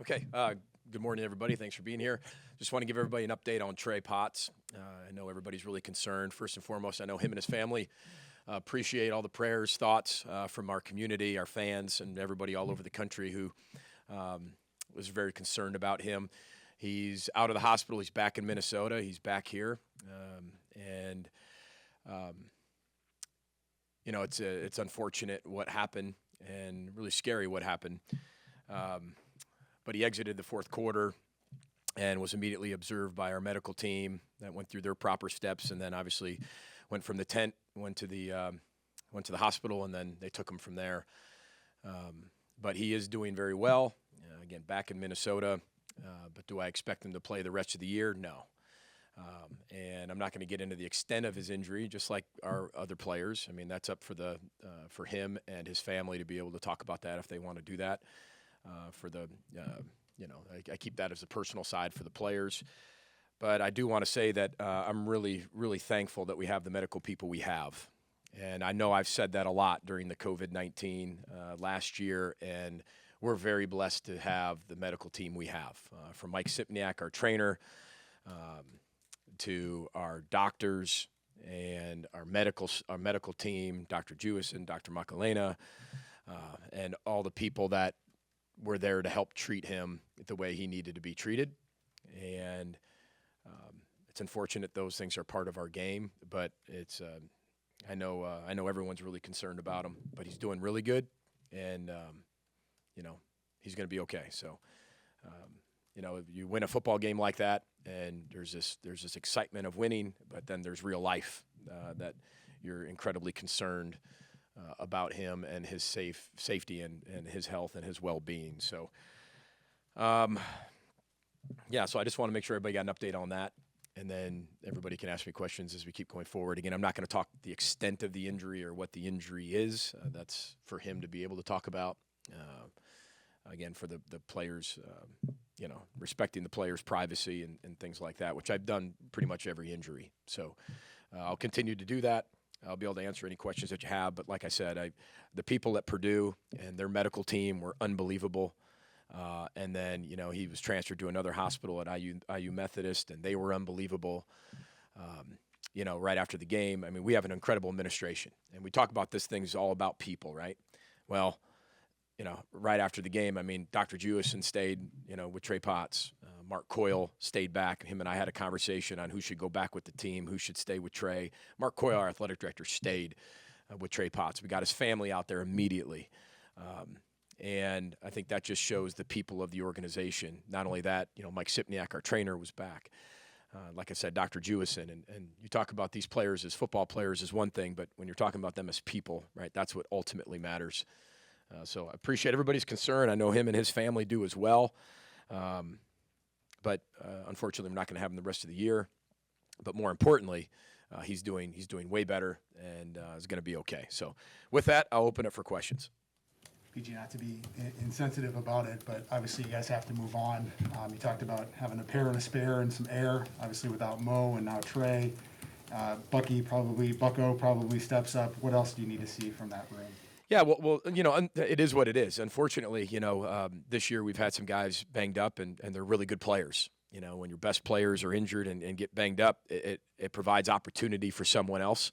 Okay. Good morning, everybody. Thanks for being here. Just want to give everybody an update on Trey Potts. I know everybody's really concerned. First and foremost, I know him and his family appreciate all the prayers, thoughts from our community, our fans, and everybody all over the country who was very concerned about him. He's out of the hospital. He's back in Minnesota. He's back here, and you know it's unfortunate what happened and really scary what happened. But he exited the fourth quarter and was immediately observed by our medical team that went through their proper steps, and then obviously went from the tent, went to the hospital, and then they took him from there. But he is doing very well. Again, back in Minnesota. But do I expect him to play the rest of the year? No. And I'm not going to get into the extent of his injury, just like our other players. I mean, that's up for him and his family to be able to talk about that if they want to do that. I keep that as a personal side for the players. But I do want to say that I'm really, really thankful that we have the medical people we have. And I know I've said that a lot during the COVID-19 last year, and we're very blessed to have the medical team we have. From Mike Sipniak, our trainer, to our doctors and our medical team, Dr. Jewison, Dr. Makalena, and all the people that were there to help treat him the way he needed to be treated. And it's unfortunate those things are part of our game, but it's I know everyone's really concerned about him, but he's doing really good, and he's going to be okay. So you win a football game like that, and there's this excitement of winning, but then there's real life that you're incredibly concerned about him and his safety and his health and his well-being. So, so I just want to make sure everybody got an update on that, and then everybody can ask me questions as we keep going forward. Again, I'm not going to talk the extent of the injury or what the injury is. That's for him to be able to talk about. Again, for the players, respecting the players' privacy and things like that, which I've done pretty much every injury. So I'll continue to do that. I'll be able to answer any questions that you have. But like I said, the people at Purdue and their medical team were unbelievable. And then, he was transferred to another hospital at IU Methodist, and they were unbelievable. Right after the game, I mean, we have an incredible administration. And we talk about this thing's all about people, right? Well, right after the game, I mean, Dr. Jewison stayed, with Trey Potts. Mark Coyle stayed back. Him and I had a conversation on who should go back with the team, who should stay with Trey. Mark Coyle, our athletic director, stayed with Trey Potts. We got his family out there immediately. And I think that just shows the people of the organization. Not only that, Mike Sipniak, our trainer, was back. Like I said, Dr. Jewison. And you talk about these players as football players is one thing, but when you're talking about them as people, right, that's what ultimately matters. So I appreciate everybody's concern. I know him and his family do as well. But unfortunately, we're not going to have him the rest of the year. But more importantly, he's doing way better and is going to be okay. So with that, I'll open it for questions. PG, not to be insensitive about it, but obviously you guys have to move on. You talked about having a pair and a spare and some air, obviously without Mo and now Trey. Bucko probably steps up. What else do you need to see from that room? Yeah, well, it is what it is. Unfortunately, this year we've had some guys banged up, and they're really good players. When your best players are injured and get banged up, it provides opportunity for someone else.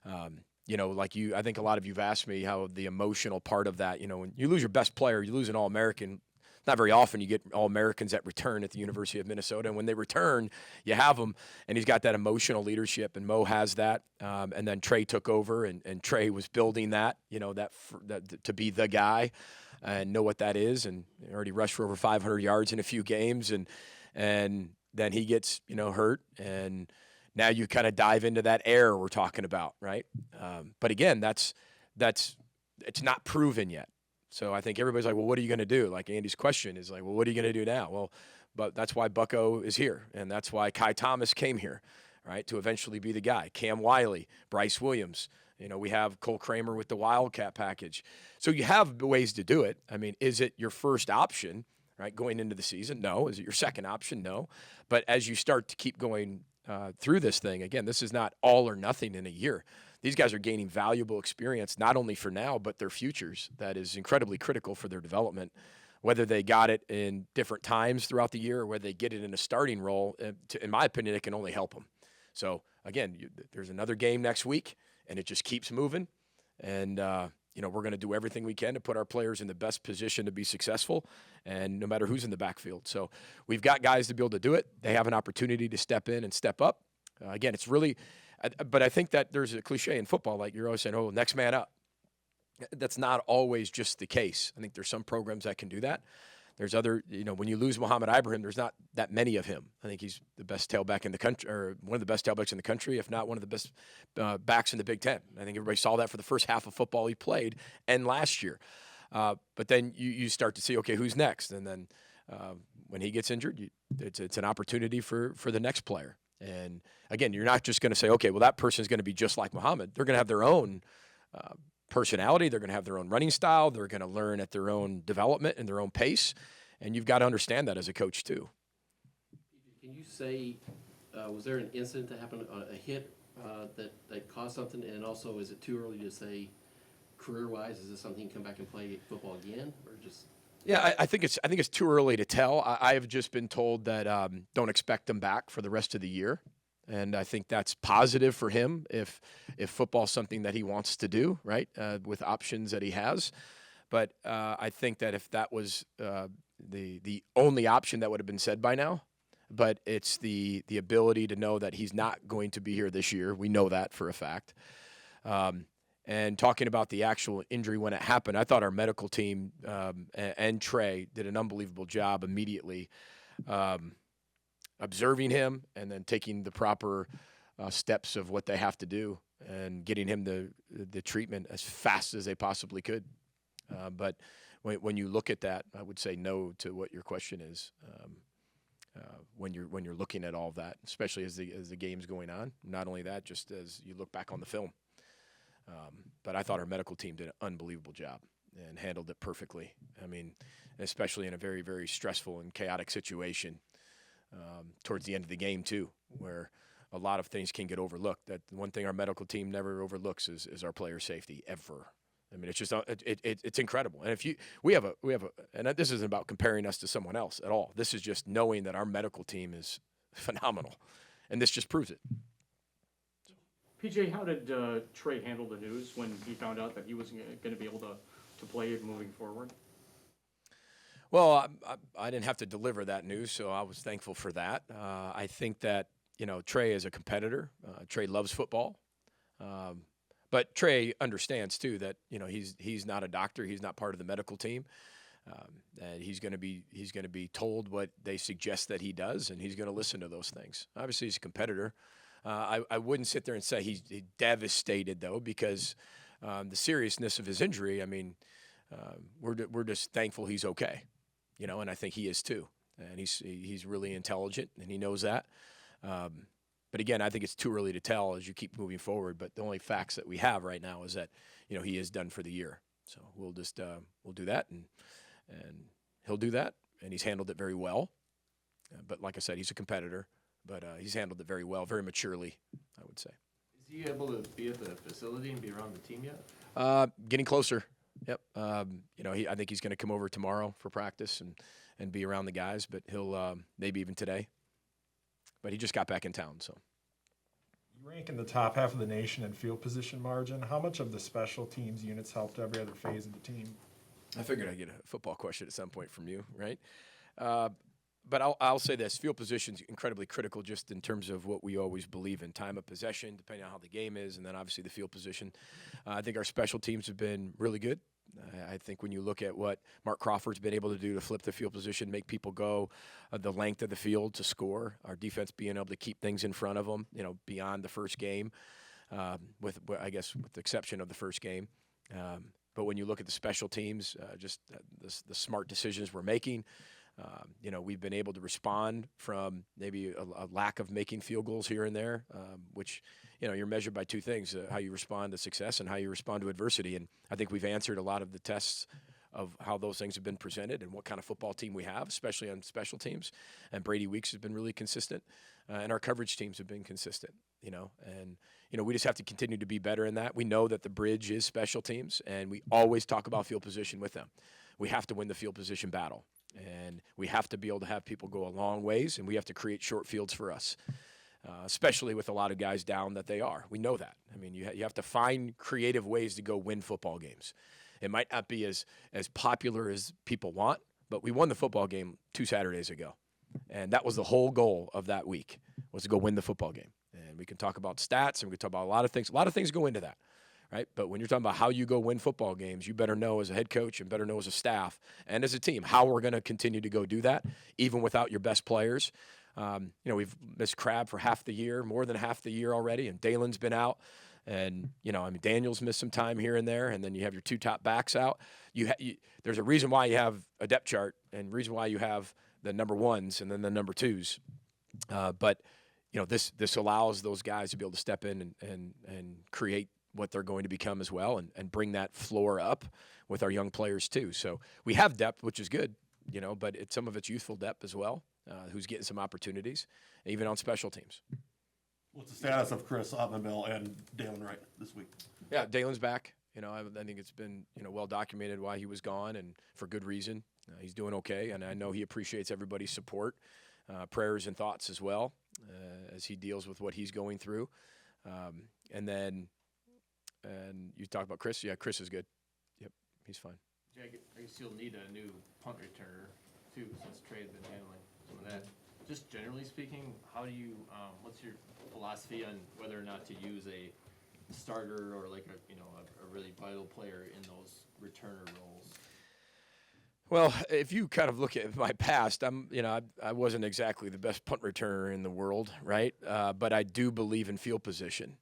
I think a lot of you've asked me how the emotional part of that, when you lose your best player, you lose an All-American. Not very often you get All-Americans that return at the University of Minnesota. And when they return, you have them, and he's got that emotional leadership, and Mo has that. And then Trey took over, and Trey was building that, that to be the guy and know what that is. And already rushed for over 500 yards in a few games. And then he gets, hurt. And now you kind of dive into that air we're talking about, right? But again, it's not proven yet. So I think everybody's like, well, what are you going to do? Like Andy's question is like, well, what are you going to do now? Well, but that's why Bucko is here, and that's why Kai Thomas came here, right, to eventually be the guy. Cam Wiley, Bryce Williams. We have Cole Kramer with the Wildcat package. So you have ways to do it. I mean, is it your first option, right, going into the season? No. Is it your second option? No. But as you start to keep going through this thing, again, this is not all or nothing in a year. These guys are gaining valuable experience, not only for now, but their futures. That is incredibly critical for their development. whether they got it in different times throughout the year or whether they get it in a starting role, in my opinion, it can only help them. So, again, there's another game next week, and it just keeps moving. And, we're going to do everything we can to put our players in the best position to be successful, and no matter who's in the backfield. So we've got guys to be able to do it. They have an opportunity to step in and step up. Again, it's really – but I think that there's a cliche in football, like you're always saying, oh, next man up. That's not always just the case. I think there's some programs that can do that. There's other, when you lose Muhammad Ibrahim, there's not that many of him. I think he's the best tailback in the country, or one of the best tailbacks in the country, if not one of the best backs in the Big Ten. I think everybody saw that for the first half of football he played and last year. But then you start to see, okay, who's next? And then when he gets injured, it's an opportunity for the next player. And again, you're not just going to say, okay, well, that person is going to be just like Muhammad. They're going to have their own personality. They're going to have their own running style. They're going to learn at their own development and their own pace. And you've got to understand that as a coach too. Can you say, was there an incident that happened, a hit that caused something? And also, is it too early to say career-wise, is this something you can come back and play football again, or just? Yeah, I think it's too early to tell. I have just been told that don't expect him back for the rest of the year. And I think that's positive for him if football's something that he wants to do, right, with options that he has. But I think that if that was the only option, that would have been said by now. But it's the ability to know that he's not going to be here this year. We know that for a fact. And talking about the actual injury when it happened, I thought our medical team and Trey did an unbelievable job immediately observing him and then taking the proper steps of what they have to do and getting him the treatment as fast as they possibly could. But when you look at that, I would say no to what your question is. When you're looking at all of that, especially as the game's going on. Not only that, just as you look back on the film. But I thought our medical team did an unbelievable job and handled it perfectly. I mean, especially in a very, very stressful and chaotic situation. Towards the end of the game too, where a lot of things can get overlooked. That one thing our medical team never overlooks is our player safety ever. I mean, it's just it's incredible. And we have a and this isn't about comparing us to someone else at all. This is just knowing that our medical team is phenomenal, and this just proves it. PJ, how did Trey handle the news when he found out that he wasn't going to be able to play moving forward? Well, I didn't have to deliver that news, so I was thankful for that. I think that, Trey is a competitor. Trey loves football. But Trey understands, too, that, he's not a doctor. He's not part of the medical team. And he's going to be told what they suggest that he does, and he's going to listen to those things. Obviously, he's a competitor. I wouldn't sit there and say he's devastated, though, because the seriousness of his injury, I mean, we're just thankful he's okay. And I think he is too. And he's really intelligent, and he knows that. But again, I think it's too early to tell as you keep moving forward. But the only facts that we have right now is that he is done for the year. So we'll just we'll do that, and he'll do that, and he's handled it very well. But like I said, he's a competitor, but he's handled it very well, very maturely, I would say. Is he able to be at the facility and be around the team yet? Getting closer. Yep. I think he's going to come over tomorrow for practice and be around the guys, but he'll maybe even today. But he just got back in town, so. You rank in the top half of the nation in field position margin. How much of the special teams units helped every other phase of the team? I figured I'd get a football question at some point from you, right? But I'll say this. Field position is incredibly critical just in terms of what we always believe in. Time of possession, depending on how the game is, and then obviously the field position. I think our special teams have been really good. I think when you look at what Mark Crawford's been able to do to flip the field position, make people go the length of the field to score, our defense being able to keep things in front of them, beyond the first game, with the exception of the first game. But when you look at the special teams, just the smart decisions we're making, we've been able to respond from maybe a lack of making field goals here and there, which, you're measured by two things, how you respond to success and how you respond to adversity. And I think we've answered a lot of the tests of how those things have been presented and what kind of football team we have, especially on special teams. And Brady Weeks has been really consistent, and our coverage teams have been consistent, and we just have to continue to be better in that. We know that the bridge is special teams, and we always talk about field position with them. we have to win the field position battle. And we have to be able to have people go a long ways, and we have to create short fields for us, especially with a lot of guys down that they are. We know that. I mean, you have to find creative ways to go win football games. It might not be as popular as people want, but we won the football game 2 Saturdays ago. And that was the whole goal of that week, was to go win the football game. And we can talk about stats, and we can talk about a lot of things. A lot of things go into that, right? But when you're talking about how you go win football games, you better know as a head coach and better know as a staff and as a team how we're going to continue to go do that, even without your best players. We've missed Crab for half the year, more than half the year already, and Dalen's been out. And, Daniel's missed some time here and there, and then you have your 2 top backs out. There's a reason why you have a depth chart and reason why you have the number 1s and then the number 2s. But this allows those guys to be able to step in and create what they're going to become as well and bring that floor up with our young players too. So we have depth, which is good, but some of it's youthful depth as well, who's getting some opportunities, even on special teams. What's the status of Chris Ottenmill and Dalen Wright this week? Yeah, Dalen's back. I think it's been well documented why he was gone, and for good reason. He's doing okay, and I know he appreciates everybody's support, prayers and thoughts as well, as he deals with what he's going through. And you talk about Chris. Yeah, Chris is good. Yep, he's fine. Yeah, I guess you'll need a new punt returner too, since Trey's been handling some of that. Just generally speaking, how do you? What's your philosophy on whether or not to use a starter or like a really vital player in those returner roles? Well, if you kind of look at my past, I wasn't exactly the best punt returner in the world, right? But I do believe in field position,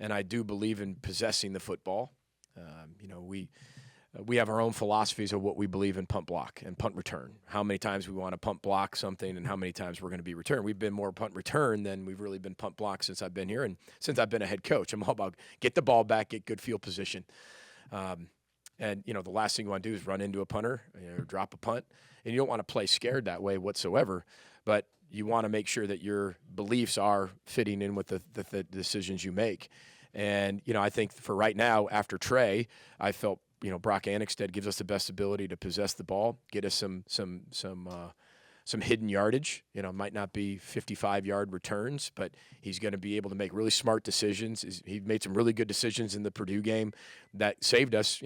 and I do believe in possessing the football. We have our own philosophies of what we believe in punt block and punt return. How many times we want to punt block something, and how many times we're going to be returned. We've been more punt return than we've really been punt block since I've been here, and since I've been a head coach, I'm all about get the ball back, get good field position. And, the last thing you want to do is run into a punter, drop a punt. And you don't want to play scared that way whatsoever. But you want to make sure that your beliefs are fitting in with the decisions you make. And, I think for right now, after Trey, I felt, Brock Annexted gives us the best ability to possess the ball, get us some hidden yardage. Might not be 55-yard returns, but he's going to be able to make really smart decisions. He made some really good decisions in the Purdue game that saved us,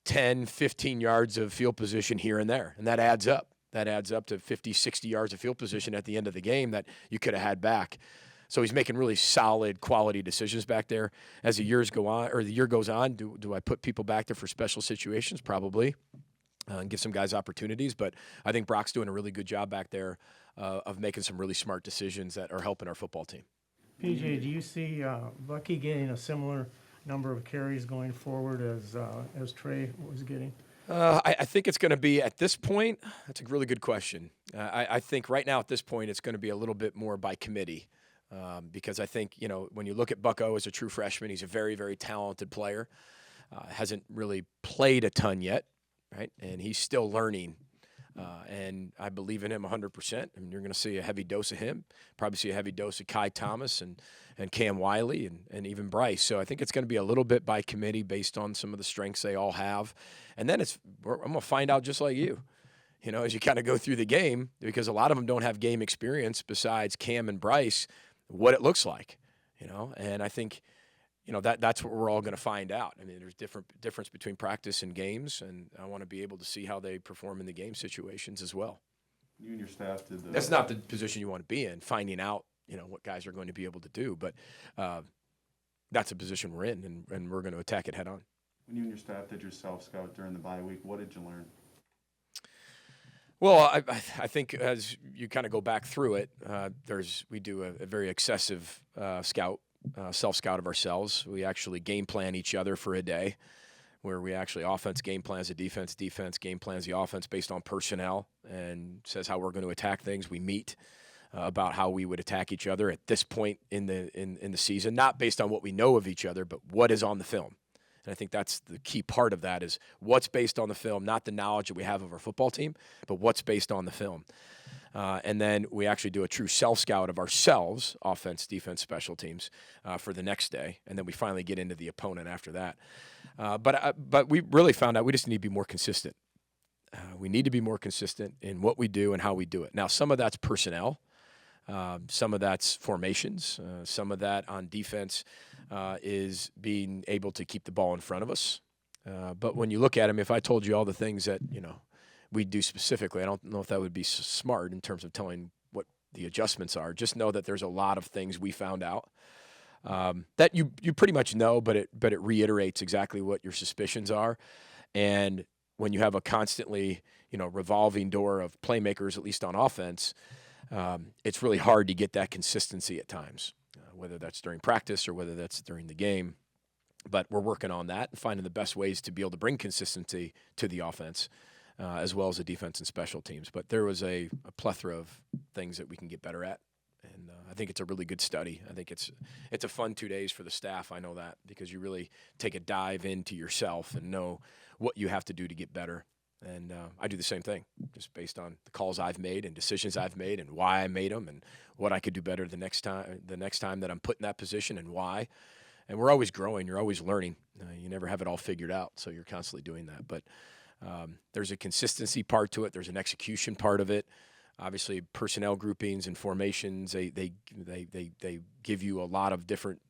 10, 15 yards of field position here and there, and that adds up. That adds up to 50, 60 yards of field position at the end of the game that you could have had back. So he's making really solid quality decisions back there. As the year goes on, do I put people back there for special situations? Probably. And give some guys opportunities, but I think Brock's doing a really good job back there of making some really smart decisions that are helping our football team. PJ, do you see Bucky getting a similar number of carries going forward as Trey was getting? I think it's going to be at this point. That's a really good question. I think right now at this point it's going to be a little bit more by committee because I think when you look at Bucko as a true freshman, he's a very, very talented player. Hasn't really played a ton yet. Right, and he's still learning, and I believe in him 100%. I mean, you're going to see a heavy dose of him, probably see a heavy dose of Kai Thomas and Cam Wiley and even Bryce. So I think it's going to be a little bit by committee based on some of the strengths they all have, and then I'm going to find out just like you, as you kind of go through the game because a lot of them don't have game experience besides Cam and Bryce, what it looks like, and I think. That's what we're all going to find out. I mean, there's difference between practice and games, and I want to be able to see how they perform in the game situations as well. You and your staff did the... That's not the position you want to be in, finding out, what guys are going to be able to do. But that's a position we're in, and we're going to attack it head on. When you and your staff did your self-scout during the bye week, what did you learn? Well, I think as you kind of go back through it, we do a very excessive self-scout of ourselves. We actually game plan each other for a day where we actually offense game plans the defense game plans the offense based on personnel and says how we're going to attack things. We meet about how we would attack each other at this point in the season, not based on what we know of each other, but what is on the film. And I think that's the key part of that is what's based on the film, not the knowledge that we have of our football team, but what's based on the film. And then we actually do a true self-scout of ourselves, offense, defense, special teams, for the next day. And then we finally get into the opponent after that. But we really found out we just need to be more consistent. We need to be more consistent in what we do and how we do it. Now, some of that's personnel. Some of that's formations. Some of that on defense is being able to keep the ball in front of us. But when you look at them, if I told you all the things that, we do specifically, I don't know if that would be smart in terms of telling what the adjustments are. Just know that there's a lot of things we found out that you pretty much know, but it reiterates exactly what your suspicions are. And when you have a constantly, revolving door of playmakers, at least on offense, it's really hard to get that consistency at times, whether that's during practice or whether that's during the game. But we're working on that and finding the best ways to be able to bring consistency to the offense, as well as the defense and special teams. But there was a plethora of things that we can get better at. And I think it's a really good study. I think it's a fun 2 days for the staff. I know that, because you really take a dive into yourself and know what you have to do to get better. And I do the same thing, just based on the calls I've made and decisions I've made and why I made them and what I could do better the next time that I'm put in that position and why. And we're always growing. You're always learning. You never have it all figured out, so you're constantly doing that. But there's a consistency part to it. There's an execution part of it. Obviously, personnel groupings and formations, they give you a lot of different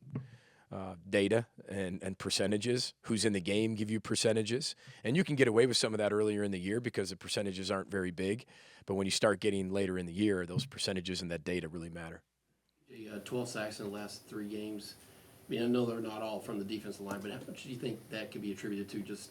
data and percentages. Who's in the game give you percentages. And you can get away with some of that earlier in the year because the percentages aren't very big. But when you start getting later in the year, those percentages and that data really matter. 12 sacks in the last 3 games. I mean, I know they're not all from the defensive line, but how much do you think that could be attributed to just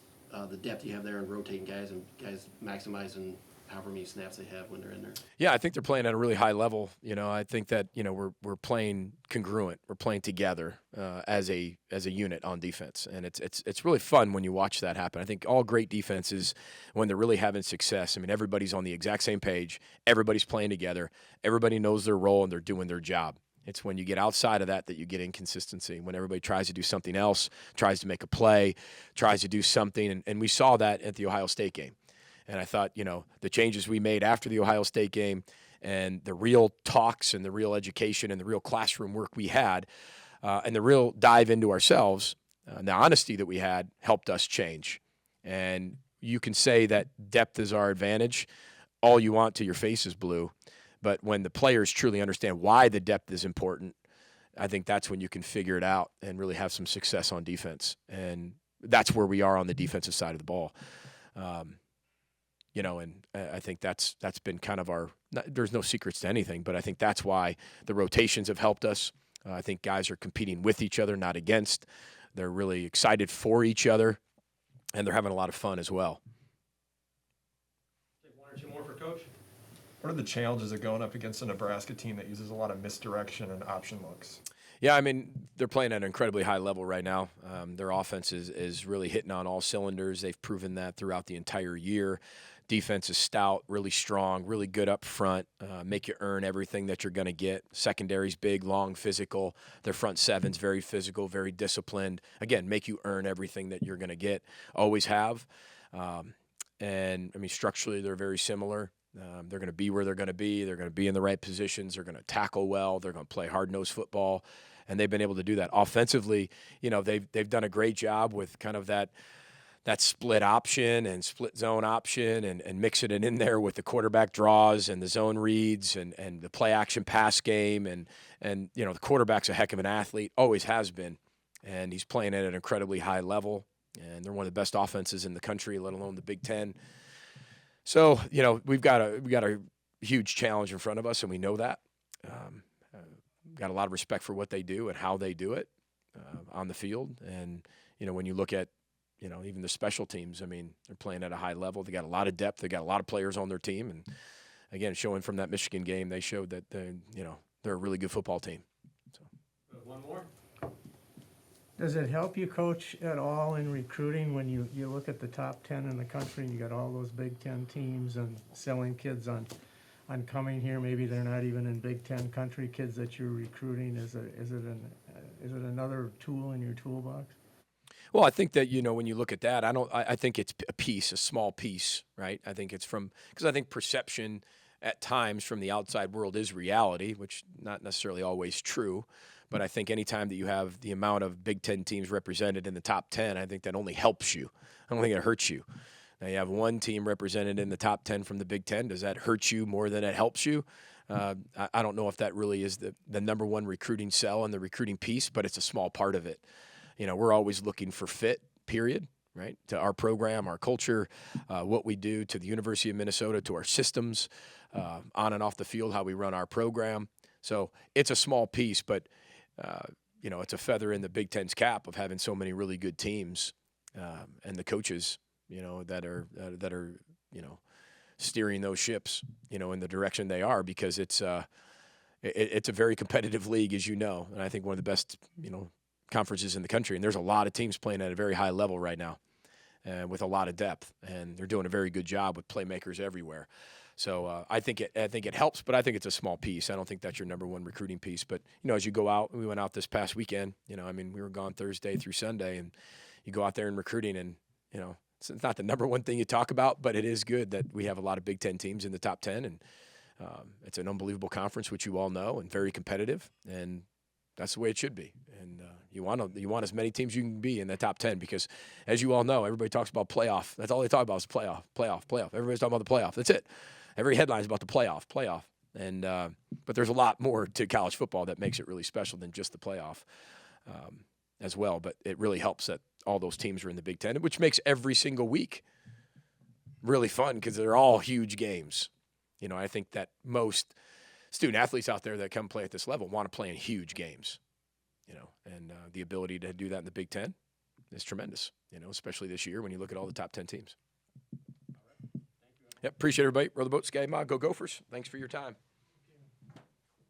the depth you have there and rotating guys and guys maximizing however many snaps they have when they're in there? Yeah, I think they're playing at a really high level. I think that we're playing congruent. We're playing together as a unit on defense, and it's really fun when you watch that happen. I think all great defenses, when they're really having success, I mean, everybody's on the exact same page. Everybody's playing together. Everybody knows their role and they're doing their job. It's when you get outside of that you get inconsistency, when everybody tries to do something else, tries to make a play, tries to do something. And we saw that at the Ohio State game. And I thought, the changes we made after the Ohio State game and the real talks and the real education and the real classroom work we had and the real dive into ourselves, the honesty that we had helped us change. And you can say that depth is our advantage all you want till your face is blue. But when the players truly understand why the depth is important, I think that's when you can figure it out and really have some success on defense. And that's where we are on the defensive side of the ball. And I think that's been kind of there's no secrets to anything, but I think that's why the rotations have helped us. I think guys are competing with each other, not against. They're really excited for each other, and they're having a lot of fun as well. Take 1 or 2 more for Coach. What are the challenges of going up against a Nebraska team that uses a lot of misdirection and option looks? Yeah, I mean, they're playing at an incredibly high level right now. Their offense is really hitting on all cylinders. They've proven that throughout the entire year. Defense is stout, really strong, really good up front, make you earn everything that you're going to get. Secondary's big, long, physical. Their front seven's very physical, very disciplined. Again, make you earn everything that you're going to get, always have. And, I mean, structurally, they're very similar. They're going to be where they're going to be. They're going to be in the right positions. They're going to tackle well. They're going to play hard-nosed football, and they've been able to do that. Offensively, they've done a great job with kind of that split option and split zone option and mixing it in there with the quarterback draws and the zone reads and the play action pass game. And the quarterback's a heck of an athlete, always has been, and he's playing at an incredibly high level. And they're one of the best offenses in the country, let alone the Big Ten. So, we've got a huge challenge in front of us, and we know that. Got a lot of respect for what they do and how they do it on the field. And, when you look at, even the special teams, I mean, they're playing at a high level. They got a lot of depth. They got a lot of players on their team. And, again, showing from that Michigan game, they showed that, they're a really good football team. So. One more. Does it help you, Coach, at all in recruiting when you look at the top 10 in the country and you got all those Big Ten teams and selling kids on coming here? Maybe they're not even in Big Ten country, kids that you're recruiting. Is it another tool in your toolbox? Well, I think that, when you look at that, I think it's a small piece, right? I think it's because I think perception at times from the outside world is reality, which not necessarily always true. But I think anytime that you have the amount of Big Ten teams represented in the top 10, I think that only helps you. I don't think it hurts you. Now you have one team represented in the top 10 from the Big Ten. Does that hurt you more than it helps you? I don't know if that really is the number one recruiting sell and the recruiting piece, but it's a small part of it. You know, we're always looking for fit, period, right? To our program, our culture, what we do, to the University of Minnesota, to our systems, on and off the field, how we run our program. So it's a small piece, but, you know, it's a feather in the Big Ten's cap of having so many really good teams and the coaches, you know, that are, you know, steering those ships, you know, in the direction they are, because it's a very competitive league, as you know, and I think one of the best, you know, conferences in the country. And there's a lot of teams playing at a very high level right now, with a lot of depth, and they're doing a very good job with playmakers everywhere. So I think it helps, but I think it's a small piece. I don't think that's your number one recruiting piece. But, you know, as you go out, we went out this past weekend, you know, I mean, we were gone Thursday through Sunday, and you go out there in recruiting, and, you know, it's not the number one thing you talk about, but it is good that we have a lot of Big Ten teams in the top 10, and it's an unbelievable conference, which you all know, and very competitive, and that's the way it should be. And you want as many teams you can be in the top 10, because, as you all know, everybody talks about playoff. That's all they talk about is playoff. Everybody's talking about the playoff. That's it. Every headline is about the playoff. And but there's a lot more to college football that makes it really special than just the playoff as well. But it really helps that all those teams are in the Big Ten, which makes every single week really fun, because they're all huge games. You know, I think that most student athletes out there that come play at this level want to play in huge games, you know, and the ability to do that in the Big Ten is tremendous, you know, especially this year when you look at all the top 10 teams. Yep, appreciate everybody. Row the boat, Sky Ma, go Gophers. Thanks for your time.